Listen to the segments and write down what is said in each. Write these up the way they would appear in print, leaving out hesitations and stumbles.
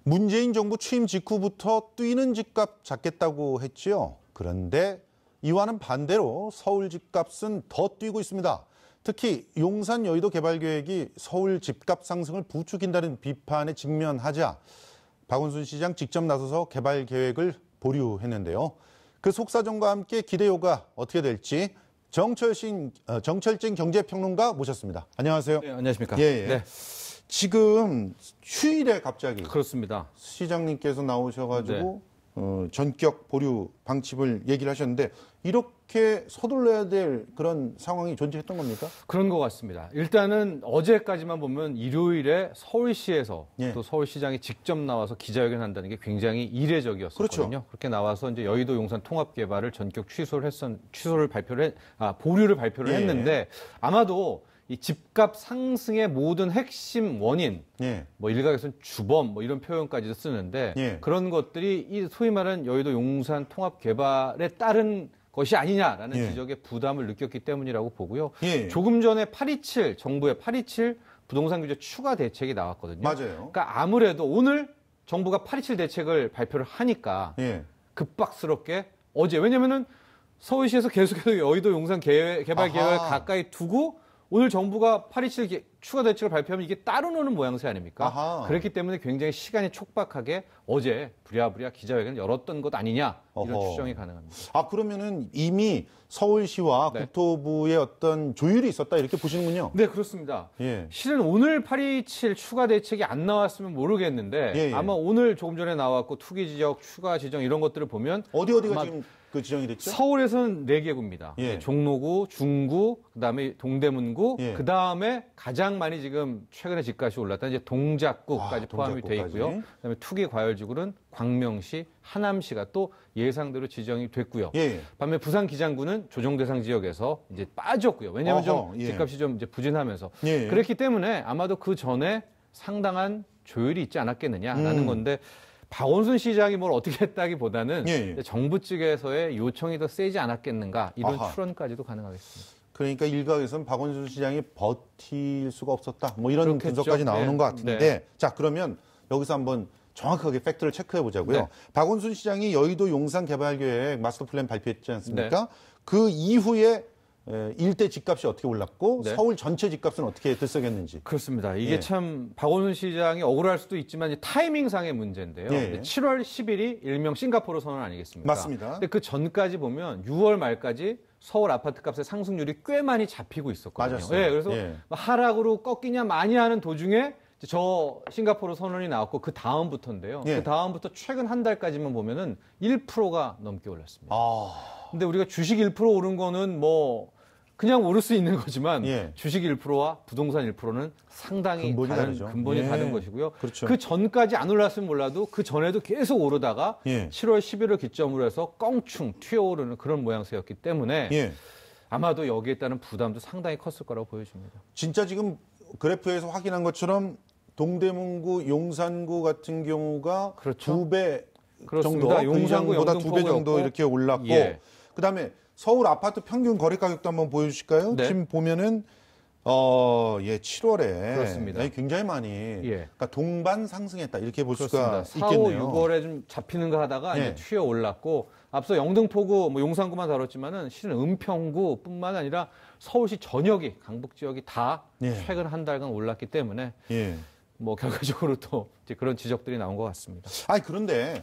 문재인 정부 취임 직후부터 뛰는 집값 잡겠다고 했지요. 그런데 이와는 반대로 서울 집값은 더 뛰고 있습니다. 특히 용산 여의도 개발 계획이 서울 집값 상승을 부추긴다는 비판에 직면하자 박원순 시장 직접 나서서 개발 계획을 보류했는데요. 그 속사정과 함께 기대요가 어떻게 될지 정철진 경제평론가 모셨습니다. 안녕하세요. 네, 안녕하십니까. 예. 네. 지금 휴일에 갑자기 그렇습니다. 시장님께서 나오셔가지고 전격 보류 방침을 얘기를 하셨는데 이렇게 서둘러야 될 그런 상황이 존재했던 겁니까? 그런 것 같습니다. 일단은 어제까지만 보면 일요일에 서울시에서 또 서울시장이 직접 나와서 기자회견한다는 게 굉장히 이례적이었거든요. 그렇죠. 그렇게 나와서 이제 여의도 용산 통합 개발을 전격 보류를 발표를 했는데 아마도 이 집값 상승의 모든 핵심 원인, 뭐 일각에서는 주범, 뭐 이런 표현까지도 쓰는데 그런 것들이 이 소위 말하는 여의도 용산 통합 개발에 따른 것이 아니냐라는 지적에 부담을 느꼈기 때문이라고 보고요. 조금 전에 정부의 827 부동산 규제 추가 대책이 나왔거든요. 맞아요. 그러니까 아무래도 오늘 정부가 827 대책을 발표를 하니까 급박스럽게 어제, 왜냐면은 서울시에서 계속해서 여의도 용산 개발 계획을 가까이 두고 오늘 정부가 827 추가 대책을 발표하면 이게 따로 노는 모양새 아닙니까? 그렇기 때문에 굉장히 시간이 촉박하게 어제 부랴부랴 기자회견을 열었던 것 아니냐 이런 추정이 가능합니다. 그러면은 이미 서울시와 국토부의 어떤 조율이 있었다 이렇게 보시는군요. 네, 그렇습니다. 실은 오늘 827 추가 대책이 안 나왔으면 모르겠는데 아마 오늘 조금 전에 나왔고 투기 지역, 추가 지정 이런 것들을 보면 어디가 지금 그 지정이 됐죠? 서울에서는 4개구입니다. 종로구, 중구, 그다음에 동대문구, 그다음에 가장 많이 지금 최근에 집값이 올랐다 이제 동작구까지 포함이 돼 있고요. 그다음에 투기 과열지구는 광명시, 하남시가 또 예상대로 지정이 됐고요. 반면 부산 기장구는 조정 대상 지역에서 이제 빠졌고요. 왜냐하면 좀 집값이 좀 이제 부진하면서 그렇기 때문에 아마도 그 전에 상당한 조율이 있지 않았겠느냐라는 건데. 박원순 시장이 뭘 어떻게 했다기보다는 정부 측에서의 요청이 더 세지 않았겠는가 이런 추론까지도 가능하겠습니다. 그러니까 일각에서는 박원순 시장이 버틸 수가 없었다. 뭐 이런 분석까지 나오는 것 같은데 자 그러면 여기서 한번 정확하게 팩트를 체크해 보자고요. 박원순 시장이 여의도 용산 개발 계획 마스터 플랜 발표했지 않습니까? 그 이후에 일대 집값이 어떻게 올랐고 서울 전체 집값은 어떻게 들썩였는지. 그렇습니다. 이게 참 박원순 시장이 억울할 수도 있지만 타이밍상의 문제인데요. 7월 10일이 일명 싱가포르 선언 아니겠습니까? 맞습니다. 근데 그 전까지 보면 6월 말까지 서울 아파트값의 상승률이 꽤 많이 잡히고 있었거든요. 맞았어요. 그래서 하락으로 꺾이냐 마냐 하는 도중에 저 싱가포르 선언이 나왔고 그 다음부터인데요. 그 다음부터 최근 한 달까지만 보면은 1%가 넘게 올랐습니다. 근데 우리가 주식 1% 오른 거는 뭐 그냥 오를 수 있는 거지만 주식 1%와 부동산 1%는 상당히 근본이 다른 것이고요. 그렇죠. 그 전까지 안 올랐으면 몰라도 그 전에도 계속 오르다가 7월 10일을 기점으로 해서 껑충 튀어오르는 그런 모양새였기 때문에 아마도 여기에 따른 부담도 상당히 컸을 거라고 보여집니다. 진짜 지금 그래프에서 확인한 것처럼 동대문구, 용산구 같은 경우가 2배 정도, 용산구보다 2배 정도 이렇게 올랐고 그다음에 서울 아파트 평균 거래 가격도 한번 보여주실까요? 지금 보면은 7월에 그렇습니다. 굉장히 많이 그러니까 동반 상승했다 이렇게 볼 수가 4, 있겠네요. 5, 6월에 좀 잡히는 거 하다가 이제 튀어 올랐고 앞서 영등포구, 뭐 용산구만 다뤘지만은 실은 은평구뿐만 아니라 서울시 전역이 강북 지역이 다 최근 한 달간 올랐기 때문에 뭐 결과적으로 또 이제 그런 지적들이 나온 것 같습니다. 그런데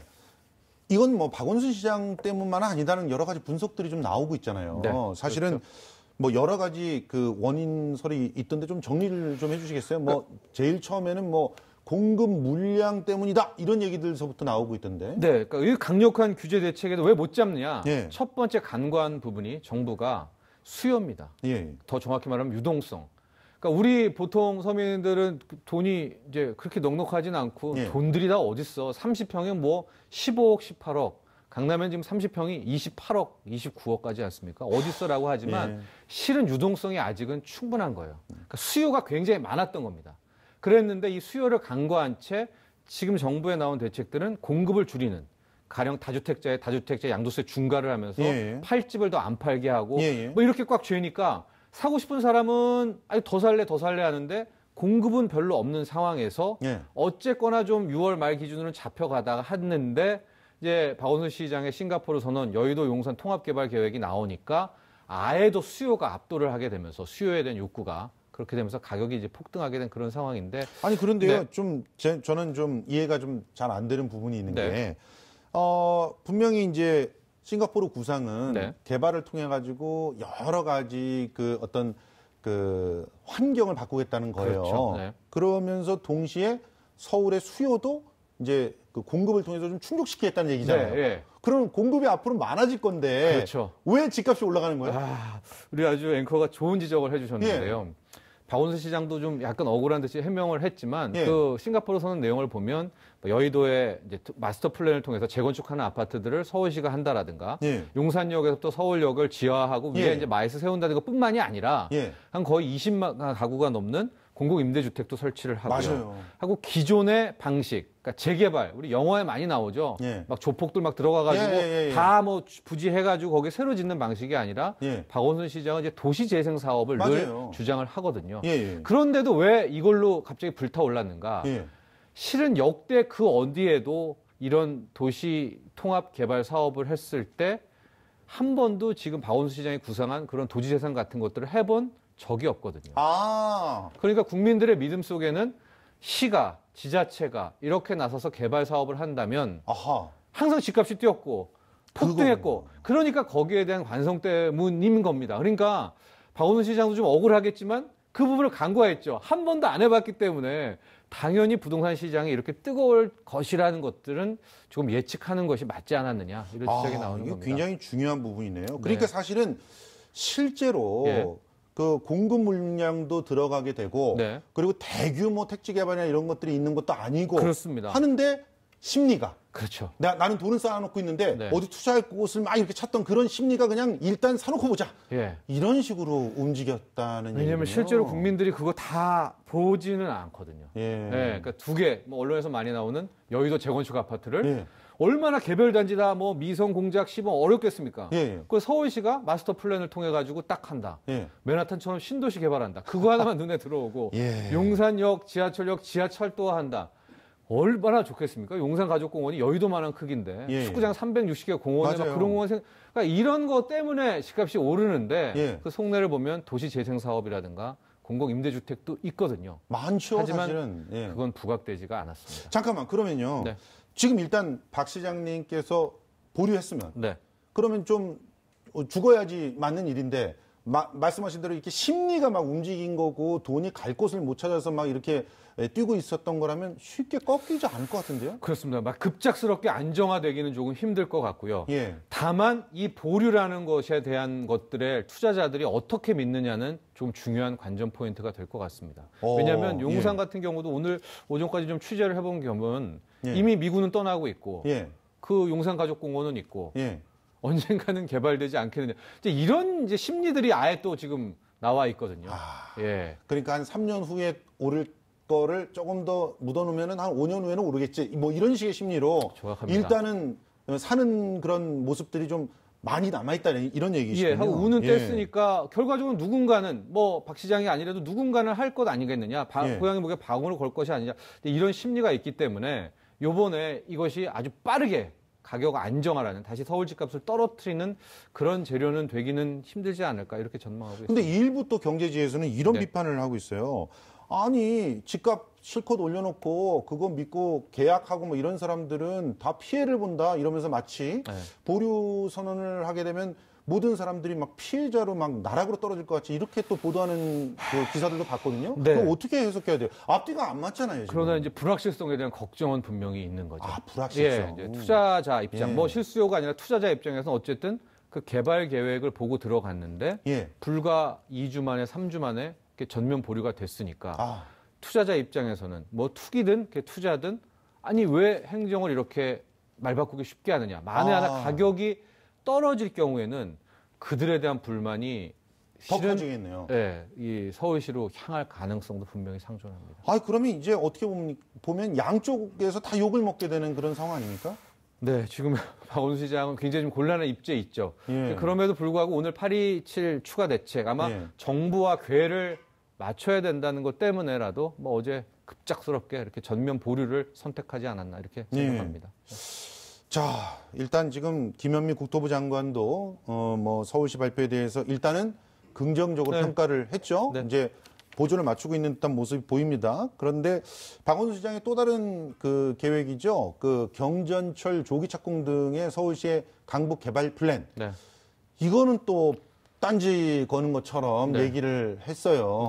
이건 뭐 박원순 시장 때문만 아니다는 여러 가지 분석들이 좀 나오고 있잖아요. 사실은 뭐 여러 가지 그 원인설이 있던데 좀 정리를 좀 해주시겠어요? 뭐 제일 처음에는 뭐 공급 물량 때문이다 이런 얘기들서부터 나오고 있던데. 그러니까 이 강력한 규제 대책에도 왜 못 잡느냐? 첫 번째 간과한 부분이 정부가 수요입니다. 더 정확히 말하면 유동성. 그러니까 우리 보통 서민들은 돈이 이제 그렇게 넉넉하진 않고 돈들이 다 어딨어. 30평에 뭐 15억, 18억. 강남엔 지금 30평이 28억, 29억까지 않습니까? 어딨어라고 하지만 실은 유동성이 아직은 충분한 거예요. 그러니까 수요가 굉장히 많았던 겁니다. 그랬는데 이 수요를 간과한 채 지금 정부에 나온 대책들은 공급을 줄이는 가령 다주택자의 다주택자 양도세 중과를 하면서 팔집을 더 안 팔게 하고 뭐 이렇게 꽉 죄니까 사고 싶은 사람은 아니 더 살래 하는데 공급은 별로 없는 상황에서 예. 어쨌거나 좀 6월 말 기준으로 잡혀가다가 했는데 이제 박원순 시장의 싱가포르 선언 여의도 용산 통합개발 계획이 나오니까 아예 더 수요가 압도를 하게 되면서 수요에 대한 욕구가 그렇게 되면서 가격이 이제 폭등하게 된 그런 상황인데. 아니 그런데요, 네. 저는 좀 이해가 좀 잘 안 되는 부분이 있는 네. 게, 분명히 이제 싱가포르 구상은 네. 개발을 통해 가지고 여러 가지 그 어떤 그 환경을 바꾸겠다는 거예요. 그렇죠. 네. 그러면서 동시에 서울의 수요도 이제 그 공급을 통해서 좀 충족시키겠다는 얘기잖아요. 네, 네. 그럼 공급이 앞으로 많아질 건데 그렇죠. 왜 집값이 올라가는 거예요? 우리 아주 앵커가 좋은 지적을 해주셨는데요. 예. 박원순 시장도 좀 약간 억울한 듯이 해명을 했지만 예. 그 싱가포르 선언 내용을 보면 여의도에 이제 마스터 플랜을 통해서 재건축하는 아파트들을 서울시가 한다라든가 예. 용산역에서 또 서울역을 지하하고 위에 예. 이제 마이스 세운다는 것뿐만이 아니라 예. 한 거의 20만 가구가 넘는 공공 임대주택도 설치를 하고요. 맞아요. 하고 기존의 방식, 그러니까 재개발, 우리 영화에 많이 나오죠. 예. 막 조폭들 막 들어가가지고 다 뭐 부지해가지고 거기 새로 짓는 방식이 아니라 예. 박원순 시장은 이제 도시재생 사업을 맞아요. 늘 주장을 하거든요. 예. 그런데도 왜 이걸로 갑자기 불타올랐는가? 예. 실은 역대 그 어디에도 이런 도시 통합 개발 사업을 했을 때 한 번도 지금 박원순 시장이 구상한 그런 도지재생 같은 것들을 해본 적이 없거든요. 그러니까 국민들의 믿음 속에는 시가, 지자체가 이렇게 나서서 개발 사업을 한다면 항상 집값이 뛰었고 폭등했고 그러니까 거기에 대한 관성 때문인 겁니다. 그러니까 박원순 시장도 좀 억울하겠지만 그 부분을 간과했죠. 한 번도 안 해봤기 때문에 당연히 부동산 시장이 이렇게 뜨거울 것이라는 것들은 조금 예측하는 것이 맞지 않았느냐 이런 지적이 나오는 이게 겁니다. 굉장히 중요한 부분이네요. 그러니까 사실은 실제로 예. 그 공급 물량도 들어가게 되고 네. 그리고 대규모 택지 개발이나 이런 것들이 있는 것도 아니고 그렇습니다. 하는데 심리가 그렇죠. 나는 돈을 쌓아놓고 있는데 네. 어디 투자할 곳을 막 이렇게 찾던 그런 심리가 그냥 일단 사놓고 보자. 예. 이런 식으로 움직였다는 얘기예요. 왜냐하면 실제로 국민들이 그거 다 보지는 않거든요. 예. 그러니까 두 개, 뭐 언론에서 많이 나오는 여의도 재건축 아파트를 예. 얼마나 개별 단지다 뭐 미성 공작 시범 어렵겠습니까? 예. 그 서울시가 마스터 플랜을 통해 가지고 딱 한다. 예. 맨하탄처럼 신도시 개발한다. 그거 하나만 눈에 들어오고 예. 용산역, 지하철역, 지하철도 한다. 얼마나 좋겠습니까? 용산가족공원이 여의도만한 크기인데 예. 축구장 360개 공원에 막 그런 공원 그러니까 이런 거 때문에 집값이 오르는데 예. 그 속내를 보면 도시재생 사업이라든가 공공임대주택도 있거든요. 많죠, 하지만 사실은. 예. 그건 부각되지가 않았습니다. 잠깐만, 그러면요. 네. 지금 일단 박 시장님께서 보류했으면 네. 그러면 좀 죽어야지 맞는 일인데 말씀하신 대로 이렇게 심리가 막 움직인 거고 돈이 갈 곳을 못 찾아서 막 이렇게 뛰고 있었던 거라면 쉽게 꺾이지 않을 것 같은데요? 그렇습니다. 막 급작스럽게 안정화되기는 조금 힘들 것 같고요. 예. 다만 이 보류라는 것에 대한 것들의 투자자들이 어떻게 믿느냐는 좀 중요한 관전 포인트가 될 것 같습니다. 왜냐하면 용산 같은 경우도 오늘 오전까지 좀 취재를 해본 경우는 이미 미군은 떠나고 있고 그 용산가족공원은 있고 언젠가는 개발되지 않겠느냐. 이제 이런 이제 심리들이 아예 또 지금 나와 있거든요. 예. 그러니까 한 3년 후에 오를 거를 조금 더 묻어놓으면 한 5년 후에는 오르겠지. 뭐 이런 식의 심리로 정확합니다. 일단은 사는 그런 모습들이 좀 많이 남아있다 이런 얘기시군요. 예, 하고 우는 뗐으니까 결과적으로 누군가는 뭐 박 시장이 아니라도 누군가는 할 것 아니겠느냐. 고양이 목에 방울을 걸 것이 아니냐. 이런 심리가 있기 때문에 요번에 이것이 아주 빠르게 가격 안정화라는 다시 서울 집값을 떨어뜨리는 그런 재료는 되기는 힘들지 않을까 이렇게 전망하고 있습니다. 근데 일부 또 경제지에서는 이런 비판을 하고 있어요. 아니 집값 실컷 올려놓고 그거 믿고 계약하고 뭐 이런 사람들은 다 피해를 본다 이러면서 마치 보류 선언을 하게 되면 모든 사람들이 막 피해자로 막 나락으로 떨어질 것 같이 이렇게 또 보도하는 그 기사들도 봤거든요. 그거 어떻게 해석해야 돼요? 앞뒤가 안 맞잖아요. 지금. 그러나 이제 불확실성에 대한 걱정은 분명히 있는 거죠. 불확실성. 예, 이제 투자자 입장, 뭐 실수요가 아니라 투자자 입장에서는 어쨌든 그 개발 계획을 보고 들어갔는데 불과 2주 만에 3주 만에 전면 보류가 됐으니까 투자자 입장에서는 뭐 투기든 투자든 아니 왜 행정을 이렇게 말 바꾸기 쉽게 하느냐. 만에 하나 가격이 떨어질 경우에는 그들에 대한 불만이 더 커지겠네요. 네, 이 서울시로 향할 가능성도 분명히 상존합니다. 그러면 이제 어떻게 보면 양쪽에서 다 욕을 먹게 되는 그런 상황 아닙니까? 네, 지금 박원순 시장은 굉장히 좀 곤란한 입지에 있죠. 그럼에도 불구하고 오늘 8.27 추가 대책 아마 정부와 궤를 맞춰야 된다는 것 때문에라도 뭐 어제 급작스럽게 이렇게 전면 보류를 선택하지 않았나 이렇게 생각합니다. 자, 일단 지금 김현미 국토부 장관도 뭐 서울시 발표에 대해서 일단은 긍정적으로 평가를 했죠. 이제 보조를 맞추고 있는 듯한 모습이 보입니다. 그런데 박원순 시장의 또 다른 그 계획이죠. 그 경전철 조기 착공 등의 서울시의 강북 개발 플랜. 이거는 또 딴지 거는 것처럼 얘기를 했어요.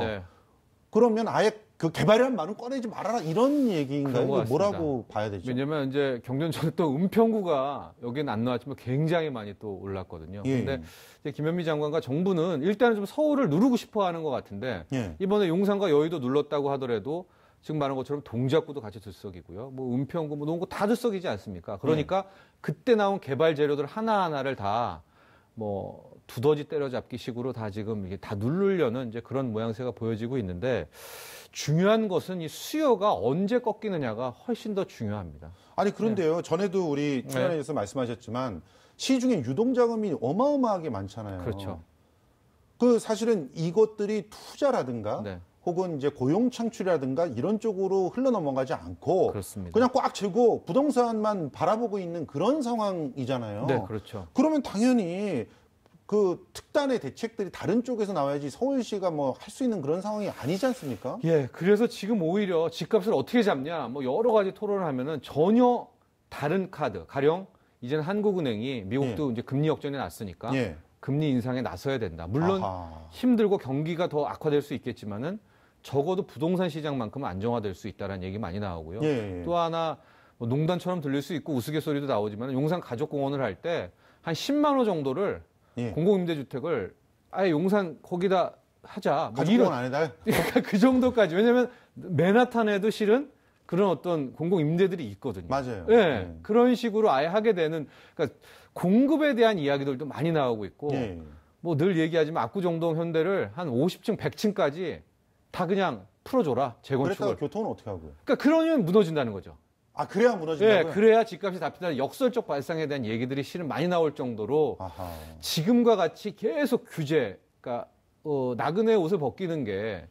그러면 아예 그 개발이라는 말은 꺼내지 말아라 이런 얘기인가요? 뭐라고 봐야 되죠? 왜냐면 이제 경전철 또 은평구가 여기는 안 나왔지만 굉장히 많이 또 올랐거든요. 그런데 김현미 장관과 정부는 일단은 좀 서울을 누르고 싶어 하는 것 같은데 이번에 용산과 여의도 눌렀다고 하더라도 지금 말한 것처럼 동작구도 같이 들썩이고요. 뭐 은평구 뭐 이런 거 다 들썩이지 않습니까? 그러니까 그때 나온 개발 재료들 하나하나를 다 뭐 두더지 때려잡기 식으로 다 지금 이게 다 누르려는 이제 그런 모양새가 보여지고 있는데 중요한 것은 이 수요가 언제 꺾이느냐가 훨씬 더 중요합니다. 아니 그런데요. 전에도 우리 출연에서 말씀하셨지만 시중에 유동자금이 어마어마하게 많잖아요. 그렇죠. 그 사실은 이것들이 투자라든가 혹은 이제 고용 창출이라든가 이런 쪽으로 흘러 넘어가지 않고 그렇습니다. 그냥 꽉 채고 부동산만 바라보고 있는 그런 상황이잖아요. 네, 그렇죠. 그러면 당연히 그 특단의 대책들이 다른 쪽에서 나와야지 서울시가 뭐 할 수 있는 그런 상황이 아니지 않습니까? 그래서 지금 오히려 집값을 어떻게 잡냐, 뭐 여러 가지 토론을 하면은 전혀 다른 카드, 가령 이제는 한국은행이 미국도 이제 금리 역전이 났으니까 금리 인상에 나서야 된다. 물론 힘들고 경기가 더 악화될 수 있겠지만은 적어도 부동산 시장만큼은 안정화될 수 있다는 얘기 많이 나오고요. 또 하나 뭐 농단처럼 들릴 수 있고 우스갯소리도 나오지만 용산 가족공원을 할 때 한 10만 원 정도를 공공임대주택을 아예 용산 거기다 하자. 가족공원 안에다? 그러니까 그 정도까지. 왜냐하면 맨하탄에도 실은 그런 어떤 공공임대들이 있거든요. 맞아요. 그런 식으로 아예 하게 되는, 그러니까 공급에 대한 이야기들도 많이 나오고 있고 뭐 늘 얘기하지만 압구정동 현대를 한 50층, 100층까지 다 그냥 풀어줘라, 재건축을. 그랬다가 교통은 어떻게 하고요? 그러니까 그러면 무너진다는 거죠. 아, 그래야 무너진다고요? 그래야 집값이 답답한 역설적 발상에 대한 얘기들이 실은 많이 나올 정도로 지금과 같이 계속 규제, 그러니까 나그네 옷을 벗기는 게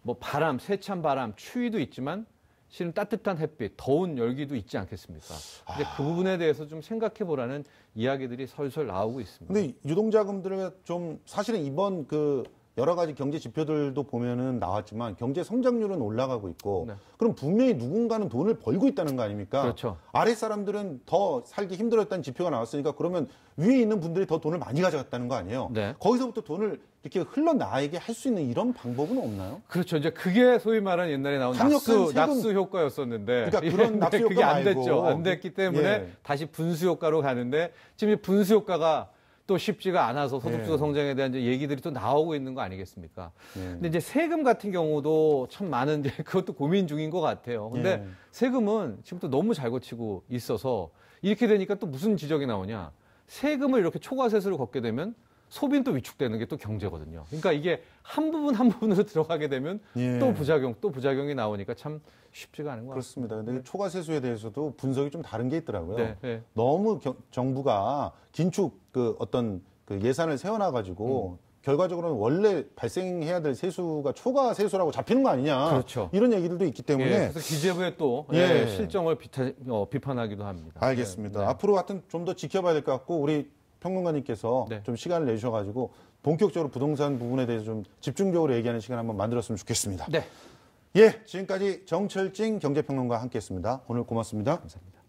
뭐 바람, 세찬 바람, 추위도 있지만 실은 따뜻한 햇빛, 더운 열기도 있지 않겠습니까? 근데 그 부분에 대해서 좀 생각해 보라는 이야기들이 설설 나오고 있습니다. 근데 유동자금들을 좀 사실은 이번 그 여러 가지 경제 지표들도 보면은 나왔지만 경제 성장률은 올라가고 있고 그럼 분명히 누군가는 돈을 벌고 있다는 거 아닙니까? 그렇죠. 아래 사람들은 더 살기 힘들었다는 지표가 나왔으니까 그러면 위에 있는 분들이 더 돈을 많이 가져갔다는 거 아니에요? 거기서부터 돈을 이렇게 흘러나가게 할 수 있는 이런 방법은 없나요? 그렇죠. 이제 그게 소위 말하는 옛날에 나온 납수 효과였었는데. 그러니까 그런 납수 효과 그게 안 말고. 됐죠. 안 됐기 때문에 다시 분수 효과로 가는데 지금 분수 효과가 또 쉽지가 않아서 소득주도 성장에 대한 이제 얘기들이 또 나오고 있는 거 아니겠습니까? 근데 이제 세금 같은 경우도 참 많은 이제 그것도 고민 중인 것 같아요. 근데 세금은 지금도 너무 잘 거치고 있어서 이렇게 되니까 또 무슨 지적이 나오냐? 세금을 이렇게 초과세수를 걷게 되면 소비는 또 위축되는 게 또 경제거든요. 그러니까 이게 한 부분 한 부분으로 들어가게 되면 또 부작용이 나오니까 참 쉽지가 않은 것 같습니다. 그렇습니다. 근데 초과세수에 대해서도 분석이 좀 다른 게 있더라고요. 너무 정부가 긴축 그 어떤 그 예산을 세워놔가지고 결과적으로는 원래 발생해야 될 세수가 초과세수라고 잡히는 거 아니냐. 그렇죠. 이런 얘기들도 있기 때문에. 그래서 기재부의 또 실정을 비판하기도 합니다. 알겠습니다. 앞으로 하여튼 좀 더 지켜봐야 될 것 같고 우리 평론가님께서 좀 시간을 내주셔가지고 본격적으로 부동산 부분에 대해서 좀 집중적으로 얘기하는 시간 한번 만들었으면 좋겠습니다. 지금까지 정철진 경제평론가와 함께했습니다. 오늘 고맙습니다. 감사합니다.